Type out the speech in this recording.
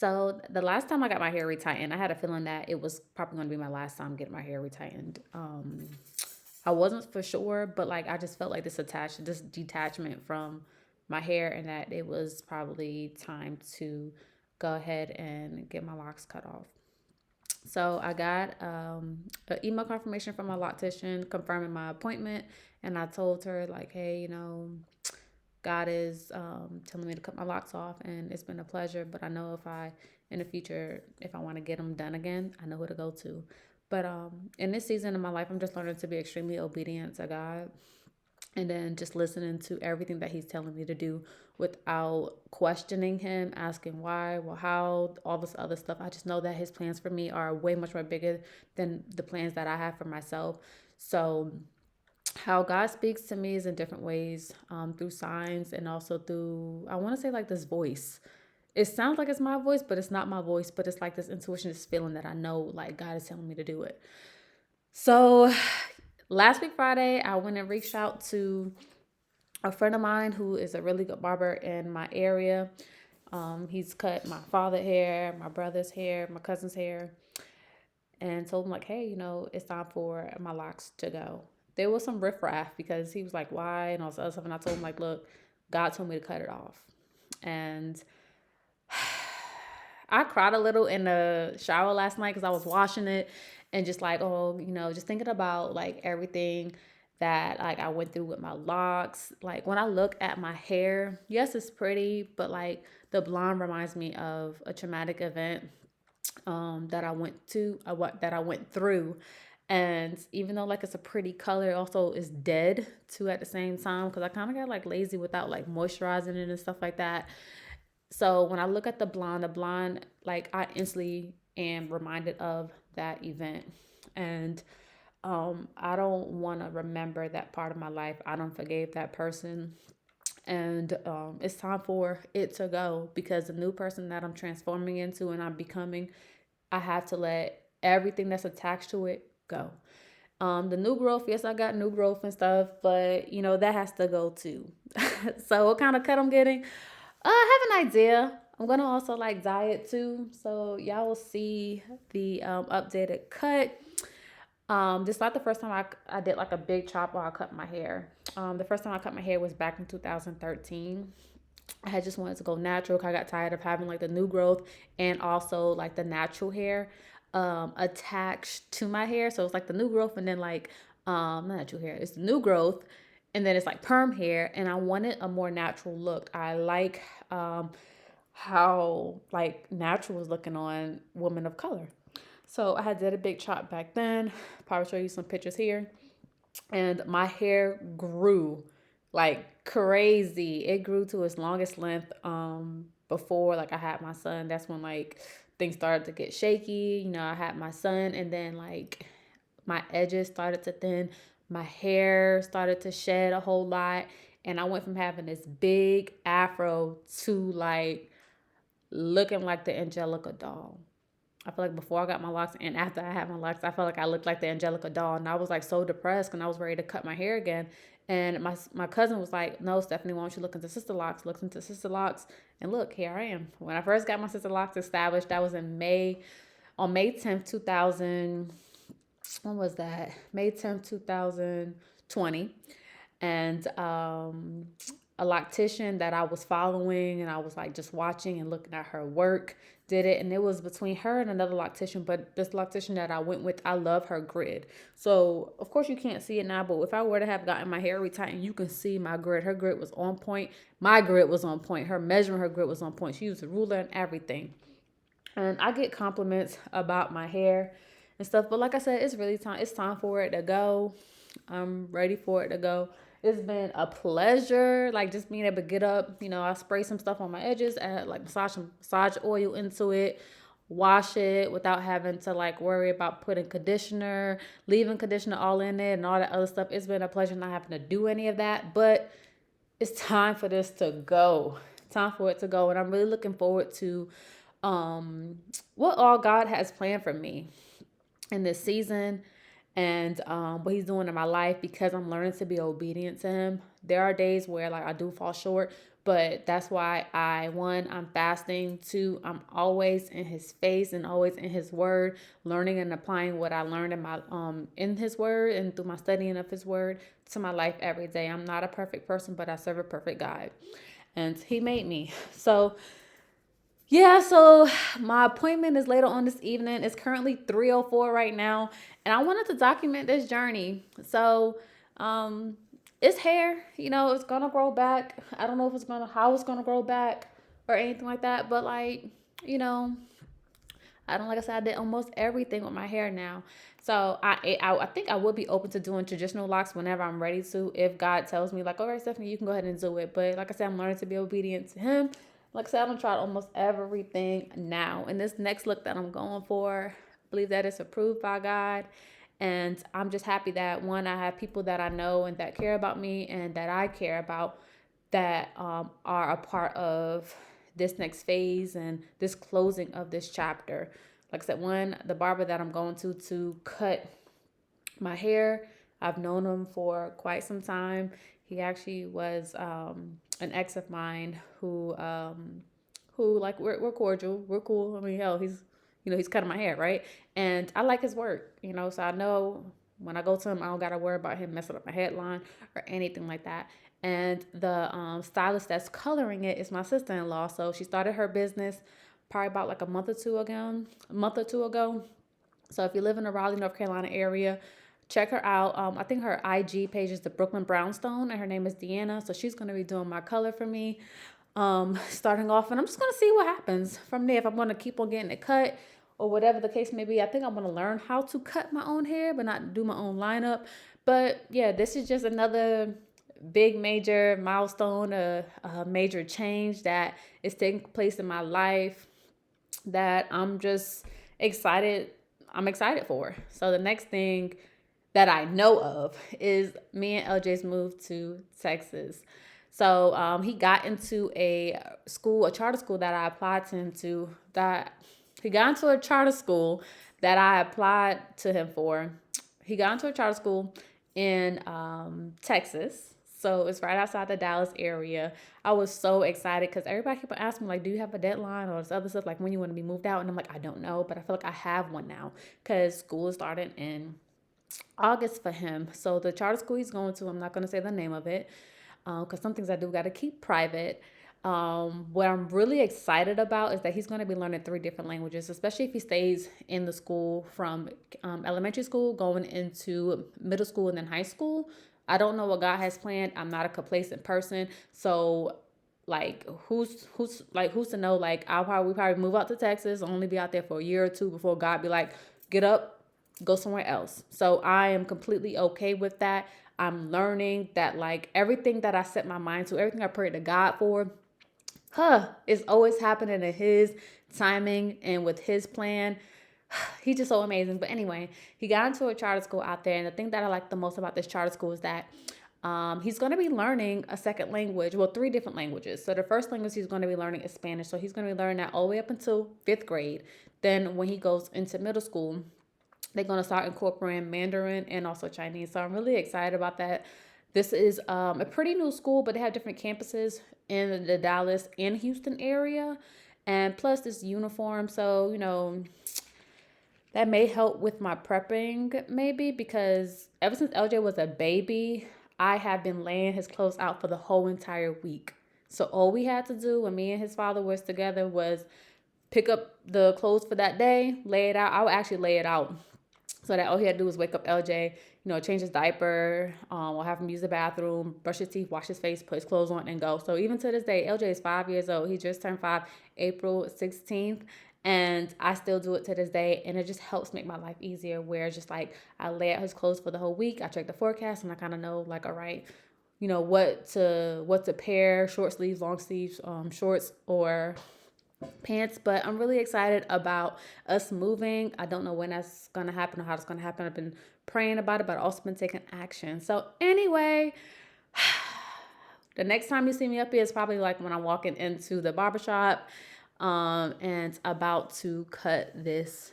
So the last time I got my hair retightened, I had a feeling that it was probably going to be my last time getting my hair retightened. I wasn't for sure, but like I just felt like this detachment from my hair, and that it was probably time to go ahead and get my locks cut off. So I got an email confirmation from my loctician confirming my appointment, and I told her like, hey, God is telling me to cut my locks off, and it's been a pleasure. But I know if I, in the future, if I want to get them done again, I know who to go to. But in this season of my life, I'm just learning to be extremely obedient to God, and then just listening to everything that He's telling me to do without questioning Him, asking why, well, how, all this other stuff. I just know that His plans for me are way much more bigger than the plans that I have for myself. So how God speaks to me is in different ways, through signs, and also through, I want to say, like this voice. It sounds like it's my voice, but it's not my voice. But it's like this intuition, this feeling that I know like God is telling me to do it. So last week, Friday, I went and reached out to a friend of mine who is a really good barber in my area. He's cut my father's hair, my brother's hair, my cousin's hair, and told him like, hey, it's time for my locks to go. There was some riffraff because he was like, why, and all this other stuff. And I told him like, look, God told me to cut it off. And I cried a little in the shower last night because I was washing it, and just like, oh, just thinking about like everything that like I went through with my locks. Like when I look at my hair, yes, it's pretty, but like the blonde reminds me of a traumatic event that I went through. And even though like it's a pretty color, it also is dead too at the same time, because I kind of got like lazy without like moisturizing it and stuff like that. So when I look at the blonde, like I instantly am reminded of that event. And I don't want to remember that part of my life. I don't forgave that person. And it's time for it to go, because the new person that I'm transforming into and I'm becoming, I have to let everything that's attached to it go. The new growth, yes, I got new growth and stuff, but that has to go too. So what kind of cut I'm getting? I have an idea. I'm gonna also like dye it too, so y'all will see the updated cut. This is not the first time I did like a big chop while I cut my hair. The first time I cut my hair was back in 2013. I had just wanted to go natural because I got tired of having like the new growth and also like the natural hair attached to my hair. So it's like the new growth, and then like not natural hair, it's the new growth, and then it's like perm hair, and I wanted a more natural look. I like how like natural was looking on women of color. So I had did a big chop back then. Probably show you some pictures here. And my hair grew like crazy. It grew to its longest length before like I had my son. That's when like things started to get shaky. I had my son, and then like my edges started to thin. My hair started to shed a whole lot, and I went from having this big afro to like looking like the Angelica doll. I feel like before I got my locks and after I had my locks, I felt like I looked like the Angelica doll. And I was like so depressed, and I was ready to cut my hair again. And my cousin was like, no, Stephanie, why don't you look into Sisterlocs? Look into Sisterlocs. And look, here I am. When I first got my Sisterlocs established, that was in on May 10th, 2000. When was that? May 10th, 2020. And a loctician that I was following, and I was like just watching and looking at her work, did it. And it was between her and another loctician, but this loctician that I went with, I love her grid. So of course you can't see it now, but if I were to have gotten my hair retightened, you can see my grid. Her grid was on point. My grid was on point. Her measuring her grid was on point. She used a ruler and everything. And I get compliments about my hair and stuff, but like I said, it's really time. It's time for it to go. I'm ready for it to go. It's been a pleasure, like just being able to get up. I spray some stuff on my edges, add like massage oil into it, wash it without having to like worry about putting conditioner, leaving conditioner all in it, and all that other stuff. It's been a pleasure not having to do any of that, but it's time for this to go. Time for it to go, and I'm really looking forward to what all God has planned for me in this season, and what he's doing in my life, because I'm learning to be obedient to him. There are days where like I do fall short, But that's why I'm fasting. Two, I'm always in his face and always in his word, learning and applying what I learned in his word and through my studying of his word to my life every day. I'm not a perfect person, but I serve a perfect God. And he made me. So yeah, so my appointment is later on this evening. It's currently 3:04 right now, and I wanted to document this journey. So, um, it's hair, it's gonna grow back. I don't know if how it's gonna grow back or anything like that, but like, you know, I don't like I said, I did almost everything with my hair now. So I think I would be open to doing traditional locks whenever I'm ready to. If God tells me like, all right, Stephanie, you can go ahead and do it. But like I said, I'm learning to be obedient to Him. Like I said, I'm trying almost everything now. And this next look that I'm going for, I believe that it's approved by God. And I'm just happy that one, I have people that I know and that care about me and that I care about that are a part of this next phase and this closing of this chapter. Like I said, one, the barber that I'm going to cut my hair, I've known him for quite some time. He actually was an ex of mine who like we're cordial, we're cool. I mean, hell, he's cutting my hair, right? And I like his work, so I know when I go to him, I don't gotta worry about him messing up my headline or anything like that. And the stylist that's coloring it is my sister-in-law. So she started her business probably about like a month or two ago. So if you live in the Raleigh, North Carolina area, check her out. I think her IG page is the Brooklyn Brownstone, and her name is Deanna. So she's going to be doing my color for me, starting off. And I'm just going to see what happens from there. If I'm going to keep on getting it cut or whatever the case may be. I think I'm going to learn how to cut my own hair, but not do my own lineup. But yeah, this is just another big major milestone, a major change that is taking place in my life that I'm just excited. I'm excited for. So the next thing that I know of is me and LJ's move to Texas. So he got into a charter school that I applied to him to. That he got into a charter school that I applied to him for. He got into a charter school in Texas. So it's right outside the Dallas area. I was so excited because everybody kept asking me, like, do you have a deadline or this other stuff, like when you want to be moved out? And I'm like, I don't know, but I feel like I have one now because school is starting in August for him. So the charter school he's going to, I'm not going to say the name of it because some things I do got to keep private. What I'm really excited about is that he's going to be learning 3 different languages, especially if he stays in the school from elementary school going into middle school and then high school. I don't know what God has planned. I'm not a complacent person. So like who's to know, like we probably move out to Texas, only be out there for a year or two before God be like, get up, go somewhere else. So I am completely okay with that. I'm learning that like everything that I set my mind to, everything I prayed to God for, it's always happening in His timing and with His plan. He's just so amazing. But anyway, he got into a charter school out there. And the thing that I like the most about this charter school is that he's going to be learning a second language. Well, 3 different languages. So the first language he's going to be learning is Spanish. So he's going to be learning that all the way up until 5th grade. Then when he goes into middle school, they're going to start incorporating Mandarin and also Chinese. So I'm really excited about that. This is a pretty new school, but they have different campuses in the Dallas and Houston area. And plus this uniform. So, that may help with my prepping maybe because ever since LJ was a baby, I have been laying his clothes out for the whole entire week. So all we had to do when me and his father was together was pick up the clothes for that day, lay it out. I would actually lay it out so that all he had to do was wake up LJ, change his diaper, or have him use the bathroom, brush his teeth, wash his face, put his clothes on, and go. So even to this day, LJ is 5 years old. He just turned 5 April 16th. And I still do it to this day. And it just helps make my life easier where it's just like I lay out his clothes for the whole week. I check the forecast and I kind of know like, all right, what to pair, short sleeves, long sleeves, shorts or pants. But I'm really excited about us moving. I don't know when that's going to happen or how it's going to happen. I've been praying about it, but I've also been taking action. So anyway, the next time you see me up here is probably like when I'm walking into the barbershop and about to cut this